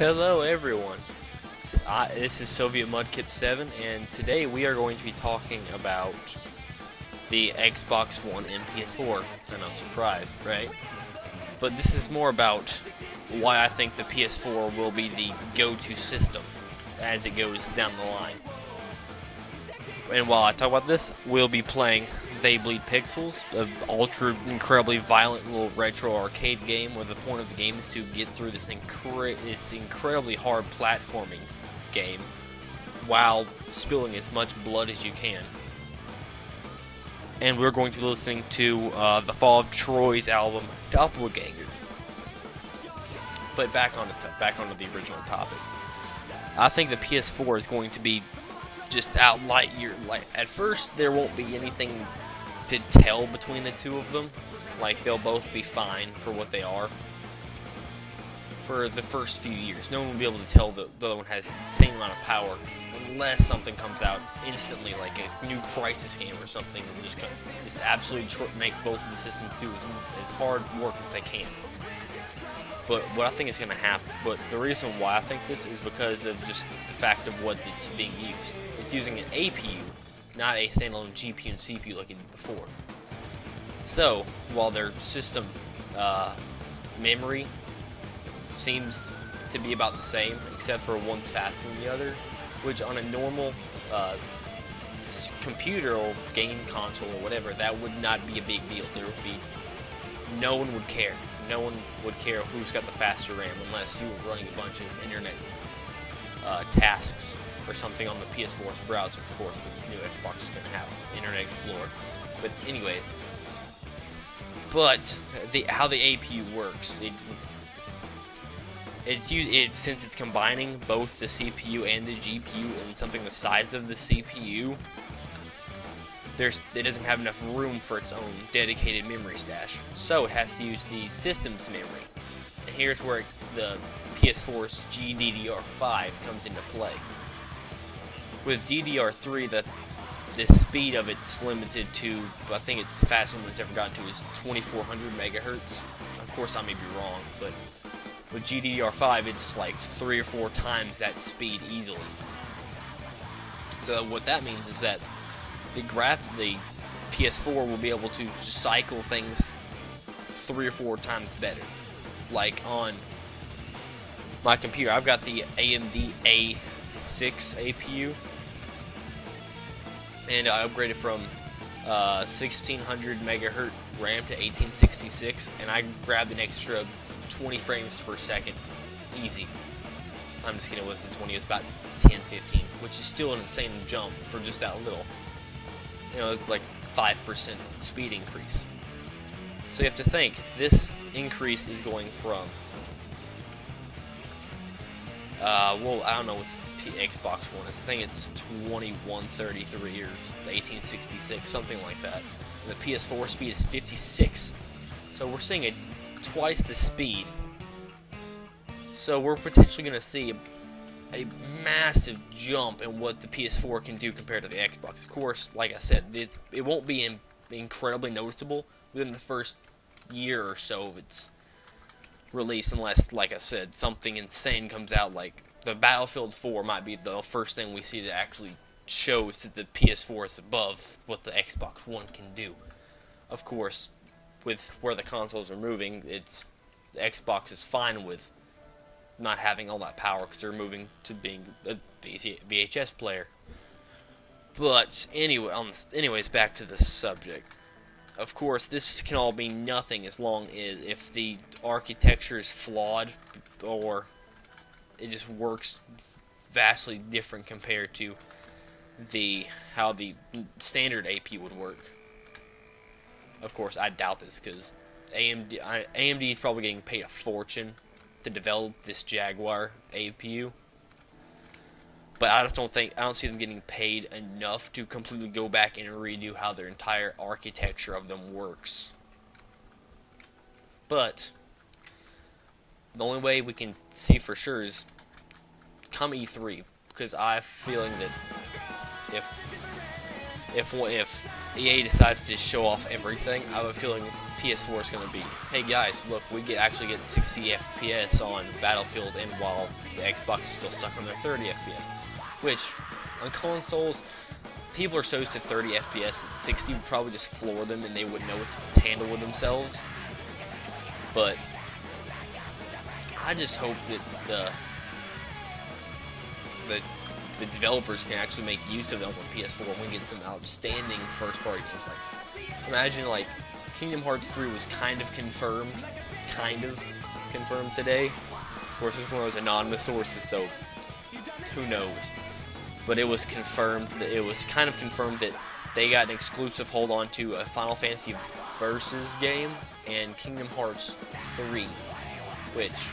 Hello everyone, this is Sovietmudkip1, and today we are going to be talking about the Xbox One and PS4. No surprise, right? But this is more about why I think the PS4 will be the go-to system as it goes down the line. And while I talk about this, we'll be playing They Bleed Pixels, an incredibly violent little retro arcade game where the point of the game is to get through this incredibly hard platforming game while spilling as much blood as you can. And we're going to be listening to the Fall of Troy's album Doppelganger. But back onto the original topic. I think the PS4 is going to be just out light year. Like at first, there won't be anything to tell between the two of them. Like they'll both be fine for what they are. For the first few years, no one will be able to tell the other one has the same amount of power unless something comes out instantly, like a new Crisis game or something. This absolutely makes both of the systems do as hard work as they can. But what I think is going to happen, but the reason why I think this is because of just the fact of what it's being used. It's using an APU, not a standalone GPU and CPU like it did before. So, while their system memory seems to be about the same, except for one's faster than the other, which on a normal computer or game console or whatever, that would not be a big deal. No one would care. No one would care who's got the faster RAM unless you were running a bunch of internet tasks or something on the PS4's browser. Of course, the new Xbox is going to have Internet Explorer. But anyways, how the APU works, since it's combining both the CPU and the GPU and something the size of the CPU, it doesn't have enough room for its own dedicated memory stash, so it has to use the system's memory. And here's where the PS4's GDDR5 comes into play. With DDR3, the speed of it's limited to, I think it's the fastest one it's ever gotten to is 2400 megahertz. Of course, I may be wrong, but with GDDR5, it's like 3 or 4 times that speed easily. So what that means is that the PS4 will be able to just cycle things 3 or 4 times better. Like on my computer, I've got the AMD A6 APU, and I upgraded from 1600 megahertz RAM to 1866, and I grabbed an extra 20 frames per second, easy. I'm just kidding, it wasn't 20, it was about 10, 15, which is still an insane jump for just that little. You know, it's like 5% speed increase. So you have to think, this increase is going from, well, I don't know with Xbox One, I think it's 2133 or 1866, something like that. And the PS4 speed is 56. So we're seeing twice the speed. So we're potentially going to see a massive jump in what the PS4 can do compared to the Xbox. Of course, like I said, it won't be incredibly noticeable within the first year or so of its release, unless, like I said, something insane comes out, like the Battlefield 4 might be the first thing we see that actually shows that the PS4 is above what the Xbox One can do. Of course, with where the consoles are moving, the Xbox is fine with not having all that power because they're moving to being a VHS player. But anyways, back to the subject. Of course, this can all be nothing as long as if the architecture is flawed or it just works vastly different compared to how the standard AP would work. Of course, I doubt this because AMD is probably getting paid a fortune to develop this Jaguar APU, but I don't see them getting paid enough to completely go back and redo how their entire architecture of them works. But the only way we can see for sure is come E3, because I have a feeling that if if EA decides to show off everything, I have a feeling PS4 is going to be, hey guys, look, we actually get 60 FPS on Battlefield, and while the Xbox is still stuck on their 30 FPS, which on consoles, people are so used to 30 FPS that 60 would probably just floor them and they wouldn't know what to handle with themselves. But I just hope that the developers can actually make use of them on PS4 and we get some outstanding first-party games. Like, imagine like Kingdom Hearts 3 was kind of confirmed today. Of course, this one was anonymous sources, so who knows? But it was confirmed that they got an exclusive hold on to a Final Fantasy Versus game and Kingdom Hearts 3, which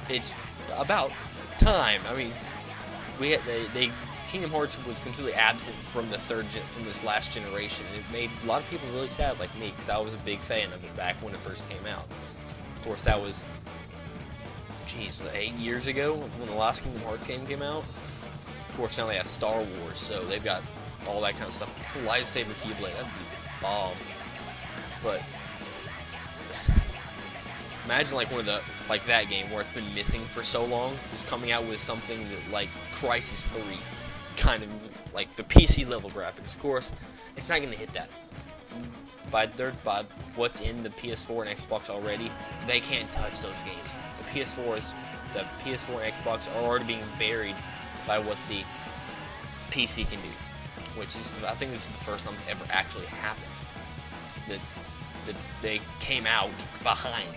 it's about time. I mean, Kingdom Hearts was completely absent from this last generation. It made a lot of people really sad, like me, because I was a big fan of it back when it first came out. Of course, that was, 8 years ago when the last Kingdom Hearts game came out. Of course, now they have Star Wars, so they've got all that kind of stuff. Lightsaber Keyblade, that'd be the bomb. But imagine like that game where it's been missing for so long, is coming out with something that, like Crysis 3, kind of like the PC level graphics. Of course, it's not going to hit that. By what's in the PS4 and Xbox already, they can't touch those games. The PS4 and Xbox are already being buried by what the PC can do, which is, I think this is the first time it's ever actually happened. That they came out behind.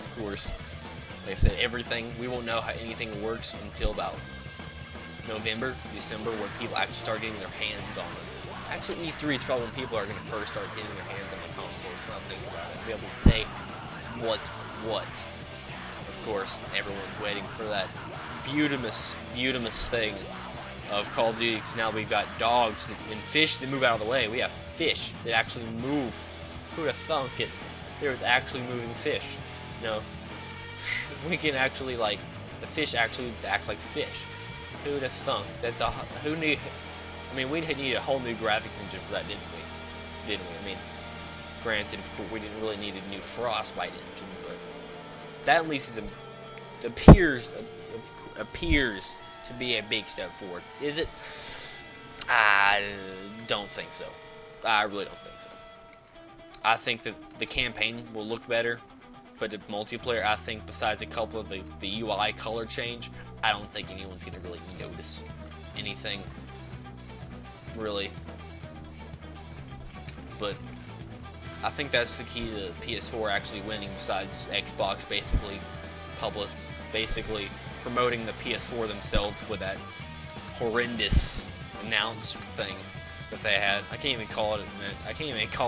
Of course, like I said, we won't know how anything works until about November, December, when people actually start getting their hands on it. Actually, E3 is probably when people are going to first start getting their hands on the consoles. When I think about it, be able to say what's what. Of course, everyone's waiting for that beautimous thing of Call of Duty, because now we've got dogs and fish that move out of the way. We have fish that actually move. Who'd have thunk it? There was actually moving fish. You know, we can actually, like, the fish actually act like fish. Who'd have thunk? Who knew? I mean, we need a whole new graphics engine for that, didn't we? I mean, granted, of course, we didn't really need a new Frostbite engine, but that at least appears to be a big step forward. Is it? I don't think so. I really don't think so. I think that the campaign will look better, but the multiplayer, I think, besides a couple of the UI color change, I don't think anyone's going to really notice anything, really. But I think that's the key to PS4 actually winning, besides Xbox basically promoting the PS4 themselves with that horrendous announce thing that they had. I can't even call it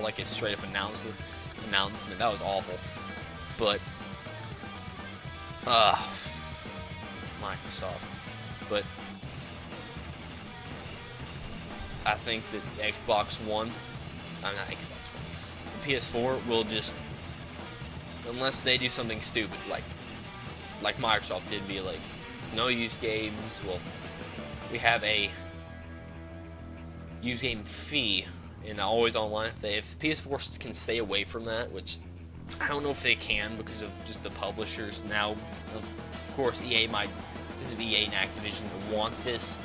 like a straight up announcement. That was awful. But Microsoft. But I think that Xbox One, not Xbox One, the PS4 will just, unless they do something stupid like Microsoft did, be like, no used games. Well, we have a used game fee and always online. If PS4 can stay away from that, which I don't know if they can because of just the publishers now. Of course, EA might, this is EA and Activision, to want this.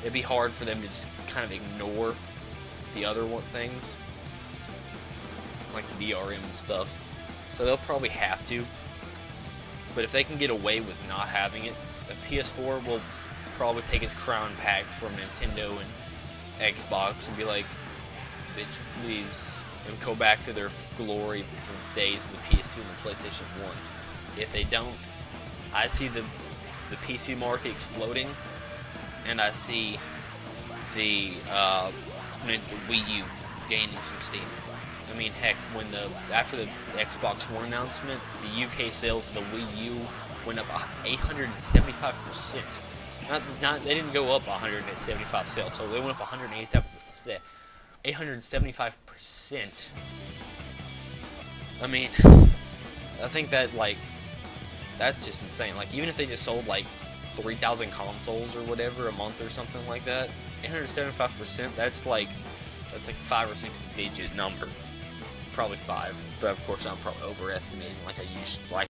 It'd be hard for them to just kind of ignore the other things, like the DRM and stuff. So they'll probably have to. But if they can get away with not having it, the PS4 will probably take its crown back from Nintendo and Xbox and be like, bitch, please, and go back to their glory from days of the PS2 and the PlayStation 1. If they don't, I see the PC market exploding, and I see the Wii U gaining some steam. I mean, heck, after the Xbox One announcement, the UK sales of the Wii U went up 875%. They didn't go up 175 sales, so they went up 875%. I mean, I think that, like, that's just insane. Like, even if they just sold, like, 3,000 consoles or whatever a month or something like that. 875%. That's like 5 or 6 digit number. Probably 5, but of course I'm probably overestimating like